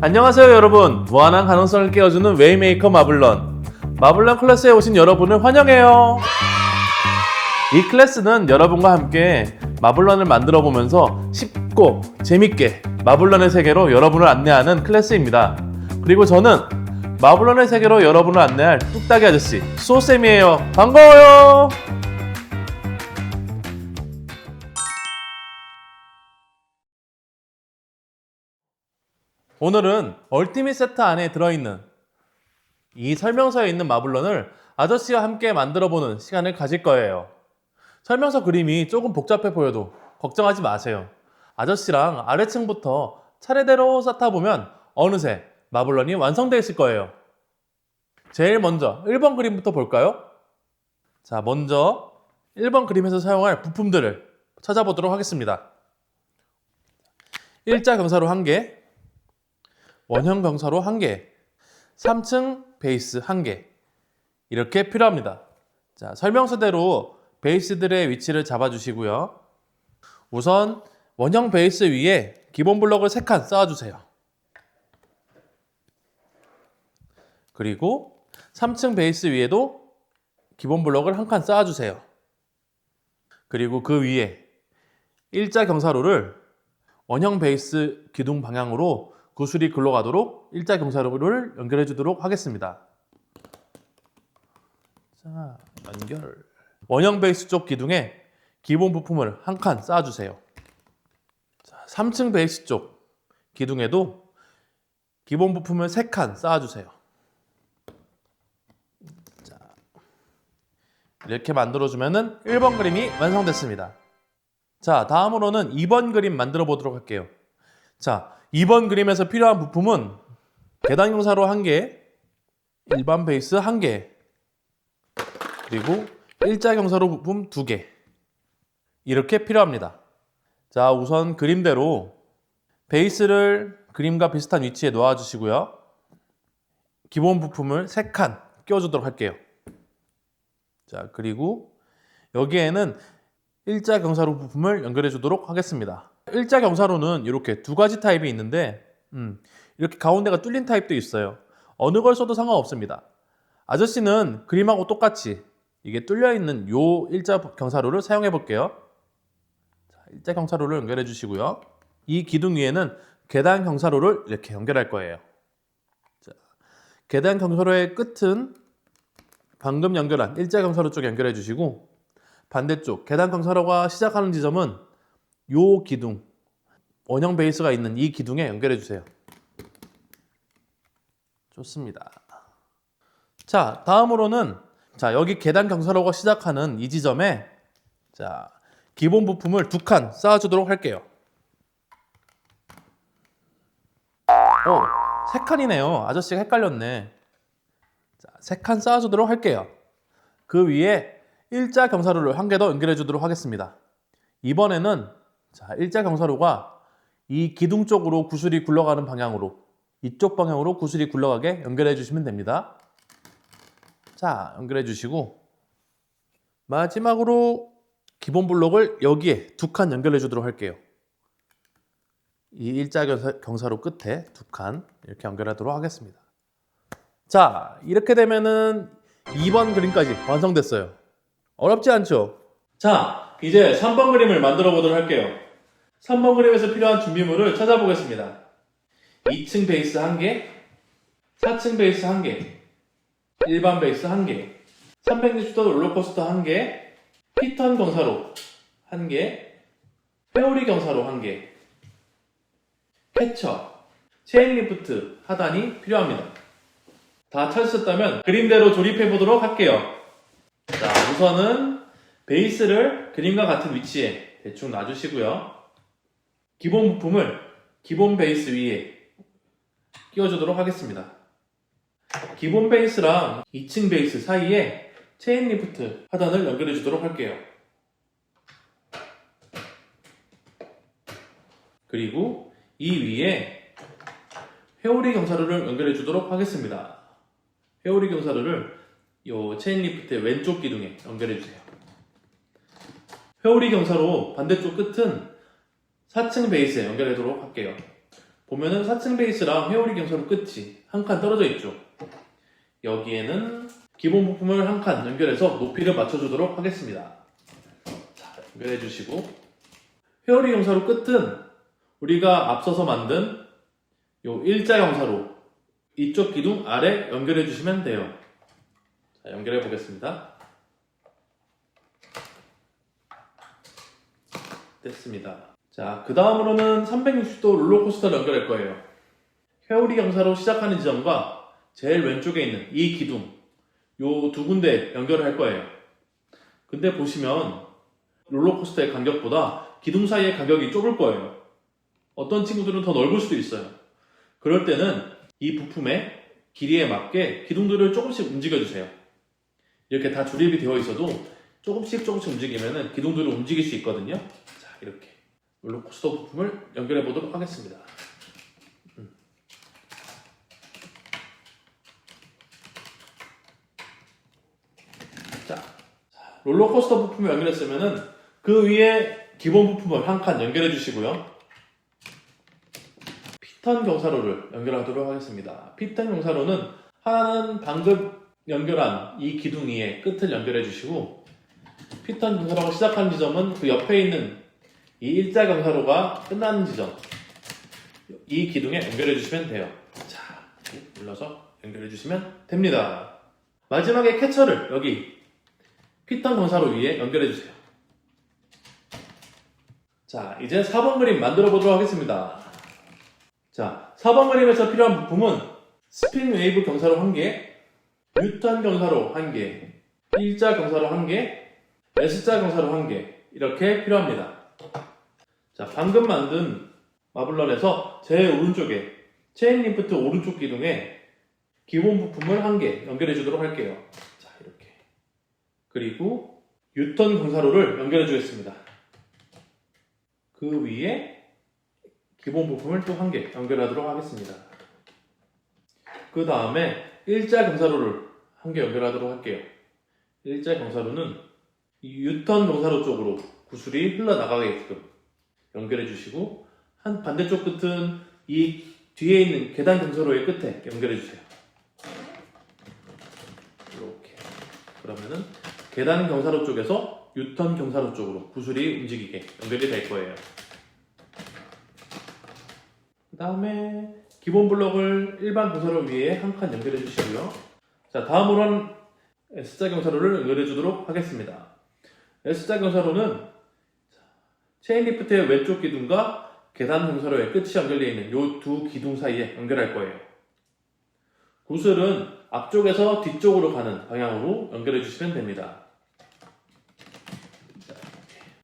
안녕하세요 여러분, 무한한 가능성을 깨워주는 웨이메이커 마블런 클래스에 오신 여러분을 환영해요. 이 클래스는 여러분과 함께 마블런을 만들어 보면서 쉽고 재밌게 마블런의 세계로 여러분을 안내하는 클래스입니다. 그리고 저는 마블런의 세계로 여러분을 안내할 뚝딱이 아저씨 수호쌤이에요. 반가워요. 오늘은 얼티밋 세트 안에 들어있는 이 설명서에 있는 마블런을 아저씨와 함께 만들어보는 시간을 가질 거예요. 설명서 그림이 조금 복잡해 보여도 걱정하지 마세요. 아저씨랑 아래층부터 차례대로 쌓다 보면 어느새 마블런이 완성되어 있을 거예요. 제일 먼저 1번 그림부터 볼까요? 자, 먼저 1번 그림에서 사용할 부품들을 찾아보도록 하겠습니다. 일자 경사로 1개, 원형 경사로 1개, 3층 베이스 1개 이렇게 필요합니다. 자, 설명서대로 베이스들의 위치를 잡아주시고요. 우선 원형 베이스 위에 기본 블럭을 3칸 쌓아주세요. 그리고 3층 베이스 위에도 기본 블럭을 1칸 쌓아주세요. 그리고 그 위에 일자 경사로를 원형 베이스 기둥 방향으로 구슬이 굴러가도록 일자 경사로를 연결해 주도록 하겠습니다. 자, 연결. 원형 베이스 쪽 기둥에 기본 부품을 1칸 쌓아주세요. 자, 3층 베이스 쪽 기둥에도 기본 부품을 3칸 쌓아주세요. 자, 이렇게 만들어주면 1번 그림이 완성됐습니다. 자, 다음으로는 2번 그림 만들어 보도록 할게요. 자, 2번 그림에서 필요한 부품은 계단 경사로 1개, 일반 베이스 1개, 그리고 일자 경사로 부품 2개 이렇게 필요합니다. 자, 우선 그림대로 베이스를 그림과 비슷한 위치에 놓아주시고요. 기본 부품을 3칸 끼워주도록 할게요. 자, 그리고 여기에는 일자 경사로 부품을 연결해 주도록 하겠습니다. 일자 경사로는 이렇게 2가지 타입이 있는데 이렇게 가운데가 뚫린 타입도 있어요. 어느 걸 써도 상관없습니다. 아저씨는 그림하고 똑같이 이게 뚫려있는 요 일자 경사로를 사용해 볼게요. 자, 일자 경사로를 연결해 주시고요. 이 기둥 위에는 계단 경사로를 이렇게 연결할 거예요. 자, 계단 경사로의 끝은 방금 연결한 일자 경사로 쪽 연결해 주시고, 반대쪽 계단 경사로가 시작하는 지점은 요 기둥, 원형 베이스가 있는 이 기둥에 연결해 주세요. 좋습니다. 자, 다음으로는 여기 계단 경사로가 시작하는 이 지점에 기본 부품을 2칸 쌓아주도록 할게요. 3칸이네요. 아저씨가 헷갈렸네. 자, 3칸 쌓아주도록 할게요. 그 위에 일자 경사로를 1개 더 연결해 주도록 하겠습니다. 이번에는 일자 경사로가 이 기둥 쪽으로 구슬이 굴러가는 방향으로, 이쪽 방향으로 구슬이 굴러가게 연결해 주시면 됩니다. 자, 연결해 주시고 마지막으로 기본 블록을 여기에 2칸 연결해 주도록 할게요. 이 일자 경사로 끝에 2칸 이렇게 연결하도록 하겠습니다. 자, 이렇게 되면은 2번 그림까지 완성됐어요. 어렵지 않죠? 자, 이제 3번 그림을 만들어 보도록 할게요. 3번 그림에서 필요한 준비물을 찾아보겠습니다. 2층 베이스 1개, 4층 베이스 1개, 일반 베이스 1개, 360도 롤러코스터 1개, 피턴 경사로 1개, 회오리 경사로 1개, 캐쳐, 체인 리프트 하단이 필요합니다. 다 찾으셨다면 그림대로 조립해 보도록 할게요. 자, 우선은 베이스를 그림과 같은 위치에 대충 놔주시고요. 기본 부품을 기본 베이스 위에 끼워주도록 하겠습니다. 기본 베이스랑 2층 베이스 사이에 체인 리프트 하단을 연결해 주도록 할게요. 그리고 이 위에 회오리 경사로를 연결해 주도록 하겠습니다. 회오리 경사로를 이 체인 리프트의 왼쪽 기둥에 연결해 주세요. 회오리 경사로 반대쪽 끝은 4층 베이스에 연결하도록 할게요. 보면은 4층 베이스랑 회오리 경사로 끝이 한 칸 떨어져 있죠. 여기에는 기본 부품을 한 칸 연결해서 높이를 맞춰주도록 하겠습니다. 자, 연결해 주시고, 회오리 경사로 끝은 우리가 앞서서 만든 요 일자 경사로 이쪽 기둥 아래 연결해 주시면 돼요. 자, 연결해 보겠습니다. 됐습니다. 자, 그 다음으로는 360도 롤러코스터를 연결할 거예요. 회오리 경사로 시작하는 지점과 제일 왼쪽에 있는 이 기둥, 요 두 군데 연결을 할 거예요. 근데 보시면 롤러코스터의 간격보다 기둥 사이의 간격이 좁을 거예요. 어떤 친구들은 더 넓을 수도 있어요. 그럴 때는 이 부품의 길이에 맞게 기둥들을 조금씩 움직여주세요. 이렇게 다 조립이 되어 있어도 조금씩 움직이면 기둥들을 움직일 수 있거든요. 자, 이렇게 롤러코스터 부품을 연결해 보도록 하겠습니다. 자, 롤러코스터 부품을 연결했으면은 그 위에 기본 부품을 한 칸 연결해 주시고요. 피턴 경사로를 연결하도록 하겠습니다. 피턴 경사로는 하나는 방금 연결한 이 기둥 위에 끝을 연결해 주시고, 피턴 경사로가 시작하는 지점은 그 옆에 있는 이 일자 경사로가 끝나는 지점, 이 기둥에 연결해 주시면 돼요. 자, 눌러서 연결해 주시면 됩니다. 마지막에 캐쳐를 여기 피턴 경사로 위에 연결해 주세요. 자, 이제 4번 그림 만들어 보도록 하겠습니다. 자, 4번 그림에서 필요한 부품은 스핀 웨이브 경사로 1개, 유턴 경사로 1개, 일자 경사로 1개, S자 경사로 1개, 이렇게 필요합니다. 자, 방금 만든 마블런에서 제일 오른쪽에 체인 리프트 오른쪽 기둥에 기본 부품을 1개 연결해 주도록 할게요. 자, 이렇게. 그리고 유턴 경사로를 연결해 주겠습니다. 그 위에 기본 부품을 또 1개 연결하도록 하겠습니다. 그 다음에 일자 경사로를 1개 연결하도록 할게요. 일자 경사로는 이 유턴 경사로 쪽으로 구슬이 흘러나가게끔 연결해 주시고, 한 반대쪽 끝은 이 뒤에 있는 계단 경사로의 끝에 연결해 주세요. 이렇게. 그러면은 계단 경사로 쪽에서 유턴 경사로 쪽으로 구슬이 움직이게 연결이 될 거예요. 그 다음에 기본 블럭을 일반 경사로 위에 한 칸 연결해 주시고요. 자, 다음으로는 S자 경사로를 연결해 주도록 하겠습니다. S자 경사로는 체인 리프트의 왼쪽 기둥과 계단 경사로의 끝이 연결되어 있는 이 두 기둥 사이에 연결할 거예요. 구슬은 앞쪽에서 뒤쪽으로 가는 방향으로 연결해 주시면 됩니다.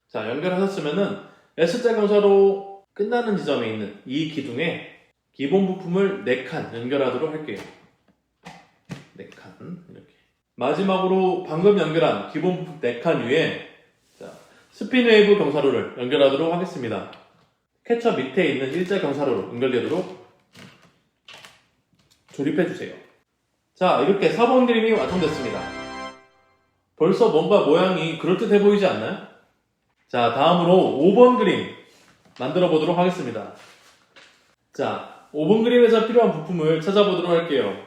자, 연결하셨으면은 S자 경사로 끝나는 지점에 있는 이 기둥에 기본 부품을 4칸 연결하도록 할게요. 4칸 이렇게. 마지막으로 방금 연결한 기본 부품 4칸 위에 스핀 웨이브 경사로를 연결하도록 하겠습니다. 캐쳐 밑에 있는 일자 경사로로 연결되도록 조립해 주세요. 자, 이렇게 4번 그림이 완성됐습니다. 벌써 뭔가 모양이 그럴듯해 보이지 않나요? 자, 다음으로 5번 그림 만들어 보도록 하겠습니다. 자, 5번 그림에서 필요한 부품을 찾아보도록 할게요.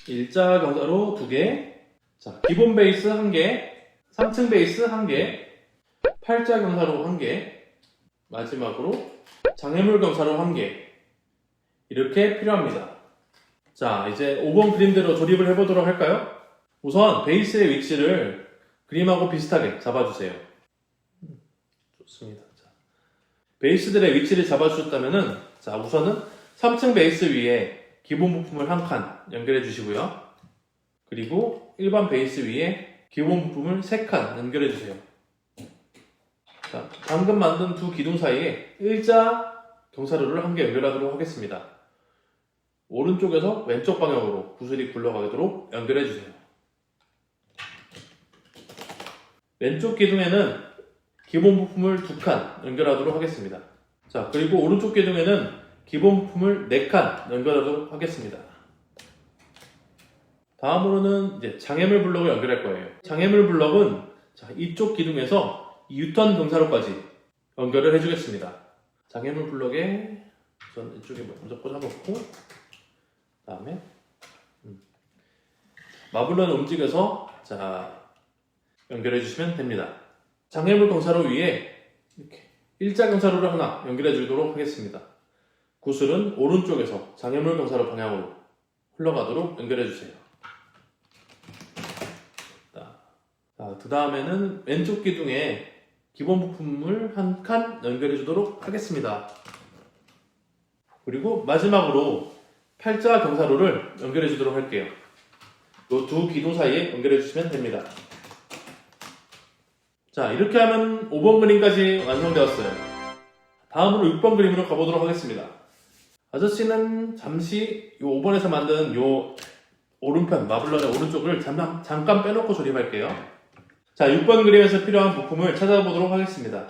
일자 경사로 2개, 자, 기본 베이스 1개, 3층 베이스 1개, 8자 경사로 1개, 마지막으로 장애물 경사로 1개, 이렇게 필요합니다. 자, 이제 5번 그림대로 조립을 해보도록 할까요? 우선 베이스의 위치를 그림하고 비슷하게 잡아주세요. 좋습니다. 자, 베이스들의 위치를 잡아주셨다면은, 자, 우선은 3층 베이스 위에 기본 부품을 한 칸 연결해 주시고요. 그리고 일반 베이스 위에 기본 부품을 3칸 연결해 주세요. 자, 방금 만든 두 기둥 사이에 일자 경사로를 1개 연결하도록 하겠습니다. 오른쪽에서 왼쪽 방향으로 구슬이 굴러가도록 연결해 주세요. 왼쪽 기둥에는 기본 부품을 2칸 연결하도록 하겠습니다. 자, 그리고 오른쪽 기둥에는 기본 부품을 4칸 연결하도록 하겠습니다. 다음으로는 이제 장애물 블럭을 연결할 거예요. 장애물 블럭은 자, 이쪽 기둥에서 유턴 경사로까지 연결을 해주겠습니다. 장애물 블럭에 우선 이쪽에 먼저 꽂아놓고 그다음에 마블러는 움직여서 자 연결해 주시면 됩니다. 장애물 경사로 위에 이렇게 일자 경사로를 하나 연결해 주도록 하겠습니다. 구슬은 오른쪽에서 장애물 경사로 방향으로 흘러가도록 연결해 주세요. 그 다음에는 왼쪽 기둥에 기본 부품을 한 칸 연결해 주도록 하겠습니다. 그리고 마지막으로 팔자 경사로를 연결해 주도록 할게요. 이 두 기둥 사이에 연결해 주시면 됩니다. 자, 이렇게 하면 5번 그림까지 완성되었어요. 다음으로 6번 그림으로 가보도록 하겠습니다. 아저씨는 잠시 이 5번에서 만든 이 오른편 마블런의 오른쪽을 잠깐 빼놓고 조립할게요. 자, 6번 그림에서 필요한 부품을 찾아보도록 하겠습니다.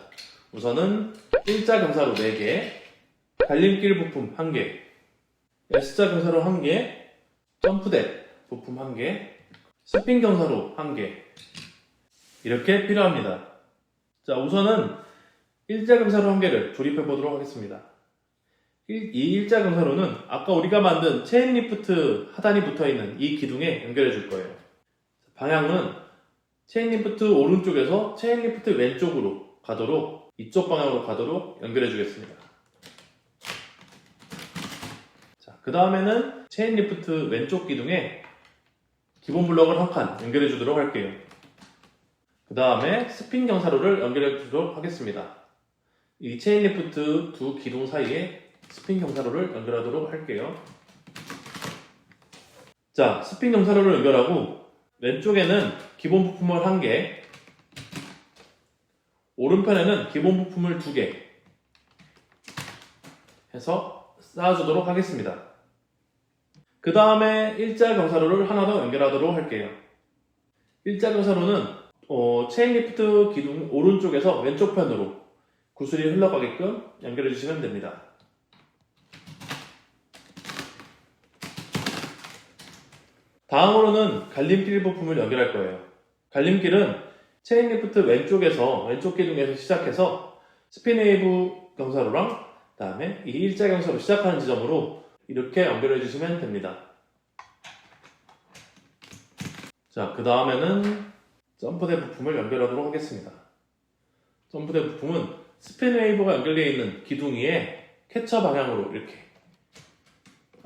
우선은 일자 경사로 4개, 갈림길 부품 1개, S자 경사로 1개, 점프대 부품 1개, 스핀 경사로 1개 이렇게 필요합니다. 자, 우선은 일자 경사로 1개를 조립해 보도록 하겠습니다. 이 일자 경사로는 아까 우리가 만든 체인 리프트 하단이 붙어있는 이 기둥에 연결해 줄 거예요. 방향은 체인 리프트 오른쪽에서 체인 리프트 왼쪽으로 가도록, 이쪽 방향으로 가도록 연결해 주겠습니다. 자, 그 다음에는 체인 리프트 왼쪽 기둥에 기본 블럭을 한 칸 연결해 주도록 할게요. 그 다음에 스핀 경사로를 연결해 주도록 하겠습니다. 이 체인 리프트 두 기둥 사이에 스핀 경사로를 연결하도록 할게요. 자, 스핀 경사로를 연결하고 왼쪽에는 기본 부품을 1개, 오른편에는 기본 부품을 2개 해서 쌓아주도록 하겠습니다. 그 다음에 일자 경사로를 하나 더 연결하도록 할게요. 일자 경사로는 체인 리프트 기둥 오른쪽에서 왼쪽 편으로 구슬이 흘러가게끔 연결해 주시면 됩니다. 다음으로는 갈림길 부품을 연결할 거예요. 갈림길은 체인 리프트 왼쪽 기둥에서 시작해서 스핀웨이브 경사로랑 그다음에 이 일자 경사로 시작하는 지점으로 이렇게 연결해 주시면 됩니다. 자, 그 다음에는 점프대 부품을 연결하도록 하겠습니다. 점프대 부품은 스핀웨이브가 연결되어 있는 기둥 위에 캐쳐 방향으로 이렇게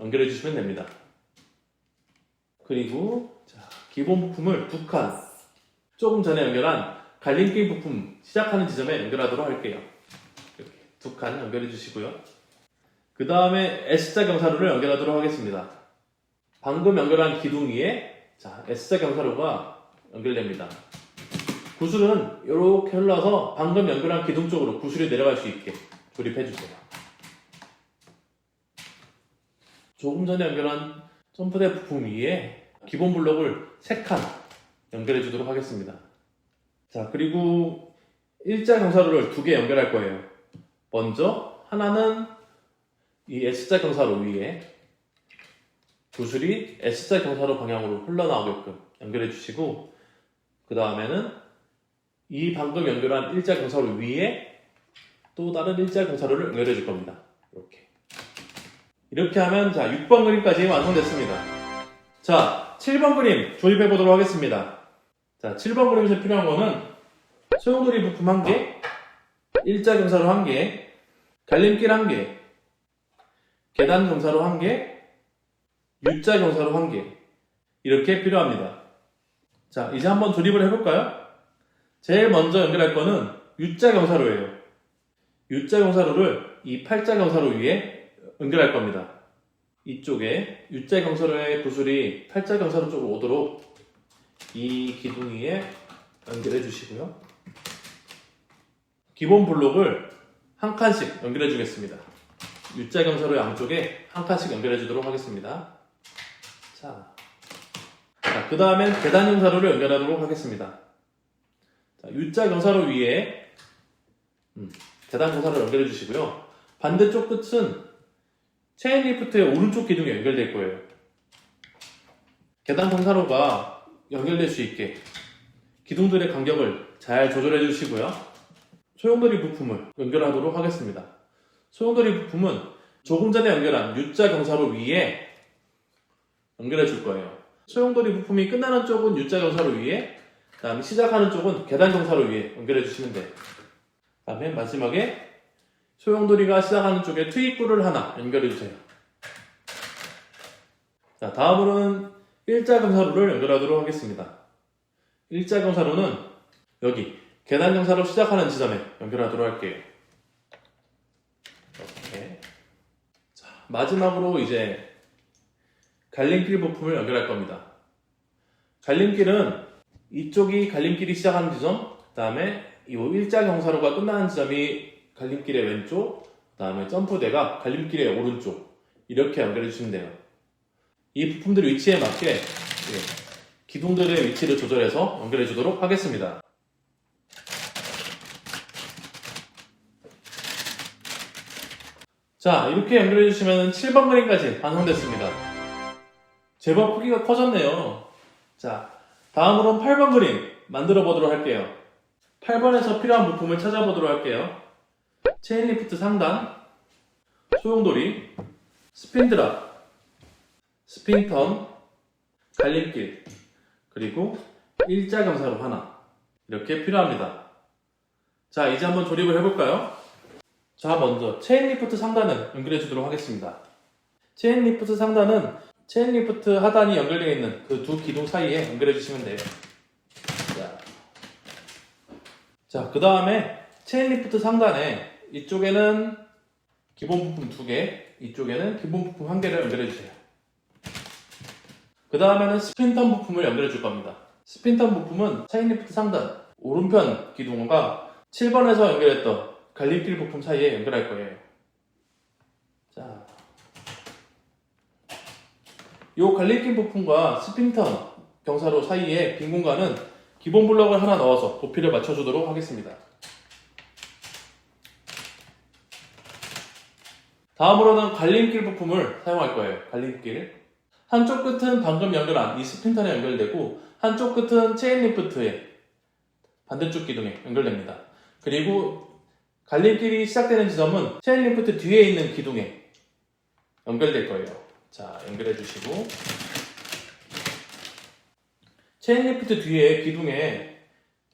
연결해 주시면 됩니다. 그리고 자, 기본 부품을 2칸 조금 전에 연결한 갈림길 부품 시작하는 지점에 연결하도록 할게요. 이렇게 2칸 연결해 주시고요. 그 다음에 S자 경사로를 연결하도록 하겠습니다. 방금 연결한 기둥 위에 자, S자 경사로가 연결됩니다. 구슬은 이렇게 흘러서 방금 연결한 기둥 쪽으로 구슬이 내려갈 수 있게 조립해 주세요. 조금 전에 연결한 점프대 부품 위에 기본 블럭을 3칸 연결해 주도록 하겠습니다. 자, 그리고 일자 경사로를 2개 연결할 거예요. 먼저 하나는 이 S자 경사로 위에 구슬이 S자 경사로 방향으로 흘러나오게끔 연결해 주시고, 그 다음에는 이 방금 연결한 일자 경사로 위에 또 다른 일자 경사로를 연결해 줄 겁니다. 이렇게 하면 자, 6번 그림까지 완성됐습니다. 자, 7번 그림 조립해 보도록 하겠습니다. 자, 7번 그림에서 필요한 거는 소용돌이 부품 1개, 일자 경사로 1개, 갈림길 1개, 계단 경사로 1개, U자 경사로 1개 이렇게 필요합니다. 자, 이제 한번 조립을 해볼까요? 제일 먼저 연결할 거는 U자 경사로예요. U자 경사로를 이 8자 경사로 위에 연결할 겁니다. 이쪽에 U자 경사로의 구슬이 8자 경사로 쪽으로 오도록 이 기둥 위에 연결해 주시고요. 기본 블록을 한 칸씩 연결해 주겠습니다. U자 경사로 양쪽에 한 칸씩 연결해 주도록 하겠습니다. 자, 그 다음엔 계단 경사로를 연결하도록 하겠습니다. 자, U자 경사로 위에 계단 경사로 연결해 주시고요. 반대쪽 끝은 체인 리프트의 오른쪽 기둥에 연결될 거예요. 계단 경사로가 연결될 수 있게 기둥들의 간격을 잘 조절해 주시고요. 소용돌이 부품을 연결하도록 하겠습니다. 소용돌이 부품은 조금 전에 연결한 U자 경사로 위에 연결해 줄 거예요. 소용돌이 부품이 끝나는 쪽은 U자 경사로 위에, 그 다음에 시작하는 쪽은 계단 경사로 위에 연결해 주시면 돼요. 그 다음에 마지막에 소용돌이가 시작하는 쪽에 투입구를 하나 연결해 주세요. 자, 다음으로는 일자 경사로를 연결하도록 하겠습니다. 일자 경사로는 여기 계단 경사로 시작하는 지점에 연결하도록 할게요. 이렇게. 자, 마지막으로 이제 갈림길 부품을 연결할 겁니다. 갈림길은 이쪽이 갈림길이 시작하는 지점, 그 다음에 이 일자 경사로가 끝나는 지점이 갈림길의 왼쪽, 그 다음에 점프대가 갈림길의 오른쪽, 이렇게 연결해 주시면 돼요. 이 부품들 위치에 맞게 기둥들의 위치를 조절해서 연결해 주도록 하겠습니다. 자, 이렇게 연결해 주시면 7번 그림까지 완성됐습니다. 제법 크기가 커졌네요. 자, 다음으로는 8번 그림 만들어 보도록 할게요. 8번에서 필요한 부품을 찾아보도록 할게요. 체인리프트 상단, 소용돌이, 스핀드랍, 스핀턴, 갈림길, 그리고 일자 경사로 하나, 이렇게 필요합니다. 자, 이제 한번 조립을 해볼까요? 자, 먼저 체인리프트 상단을 연결해 주도록 하겠습니다. 체인리프트 상단은 체인리프트 하단이 연결되어 있는 그 두 기둥 사이에 연결해 주시면 돼요. 자, 그 다음에 체인리프트 상단에 이쪽에는 기본 부품 2개, 이쪽에는 기본 부품 1개를 연결해 주세요. 그 다음에는 스핀턴 부품을 연결해 줄 겁니다. 스핀턴 부품은 체인리프트 상단 오른편 기둥과 7번에서 연결했던 갈림길 부품 사이에 연결할 거예요. 자, 이 갈림길 부품과 스핀턴 경사로 사이에 빈 공간은 기본 블럭을 하나 넣어서 높이를 맞춰주도록 하겠습니다. 다음으로는 갈림길 부품을 사용할 거예요. 갈림길. 한쪽 끝은 방금 연결한 이 스핀턴에 연결되고 한쪽 끝은 체인리프트의 반대쪽 기둥에 연결됩니다. 그리고 갈림길이 시작되는 지점은 체인리프트 뒤에 있는 기둥에 연결될 거예요. 자, 연결해 주시고 체인리프트 뒤에 기둥에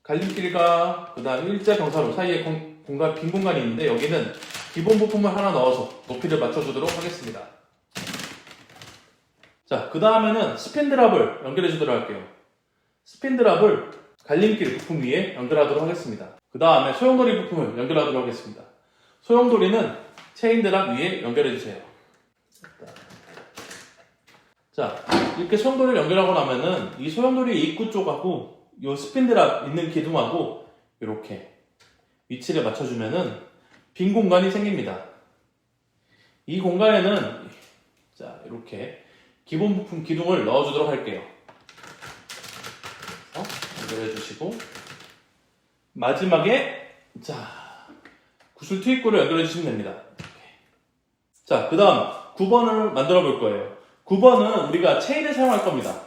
갈림길과 그 다음 일자 경사로 사이에 빈 공간이 있는데 여기는 기본 부품을 하나 넣어서 높이를 맞춰주도록 하겠습니다. 자, 그 다음에는 스핀드랍을 연결해 주도록 할게요. 스핀드랍을 갈림길 부품 위에 연결하도록 하겠습니다. 그 다음에 소용돌이 부품을 연결하도록 하겠습니다. 소용돌이는 체인드랍 위에 연결해 주세요. 자, 이렇게 소용돌이를 연결하고 나면은 이 소용돌이 입구 쪽하고 이 스핀드랍 있는 기둥하고 이렇게 위치를 맞춰주면은 빈 공간이 생깁니다. 이 공간에는 자, 이렇게 기본 부품 기둥을 넣어주도록 할게요. 연결해 주시고 마지막에 자, 구슬 투입구를 연결해 주시면 됩니다. 자, 그 다음 9번을 만들어 볼 거예요. 9번은 우리가 체인을 사용할 겁니다.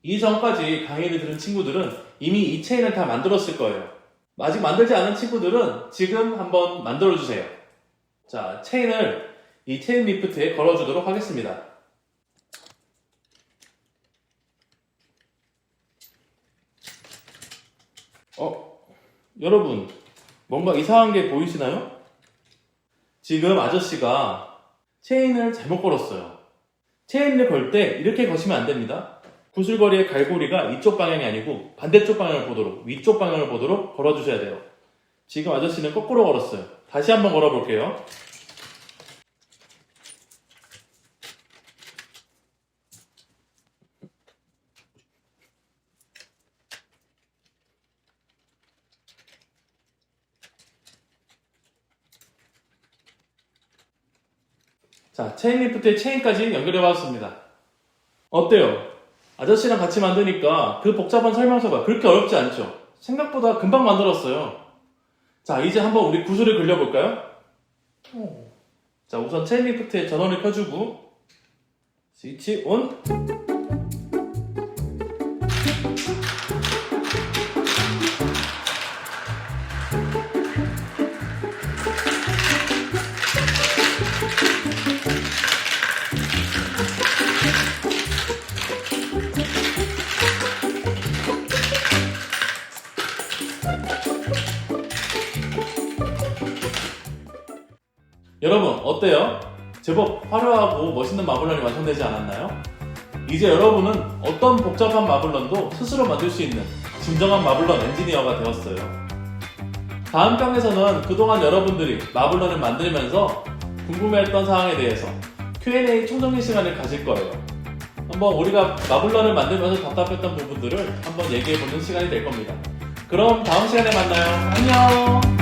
이전까지 강의를 들은 친구들은 이미 이 체인을 다 만들었을 거예요. 아직 만들지 않은 친구들은 지금 한번 만들어 주세요. 자, 체인을 이 체인 리프트에 걸어 주도록 하겠습니다. 여러분, 뭔가 이상한 게 보이시나요? 지금 아저씨가 체인을 잘못 걸었어요. 체인을 걸 때 이렇게 거시면 안 됩니다. 구슬거리의 갈고리가 이쪽 방향이 아니고 반대쪽 방향을 보도록, 위쪽 방향을 보도록 걸어주셔야 돼요. 지금 아저씨는 거꾸로 걸었어요. 다시 한번 걸어볼게요. 자, 체인 리프트에 체인까지 연결해 봤습니다. 어때요? 아저씨랑 같이 만드니까 그 복잡한 설명서가 그렇게 어렵지 않죠? 생각보다 금방 만들었어요. 자, 이제 한번 우리 구슬을 그려볼까요? 자, 우선 체인 리프트에 전원을 켜주고 스위치 온. 어때요? 제법 화려하고 멋있는 마블런이 완성되지 않았나요? 이제 여러분은 어떤 복잡한 마블런도 스스로 만들 수 있는 진정한 마블런 엔지니어가 되었어요. 다음 편에서는 그동안 여러분들이 마블런을 만들면서 궁금해했던 사항에 대해서 Q&A 총정리 시간을 가질 거예요. 한번 우리가 마블런을 만들면서 답답했던 부분들을 한번 얘기해보는 시간이 될 겁니다. 그럼 다음 시간에 만나요. 안녕!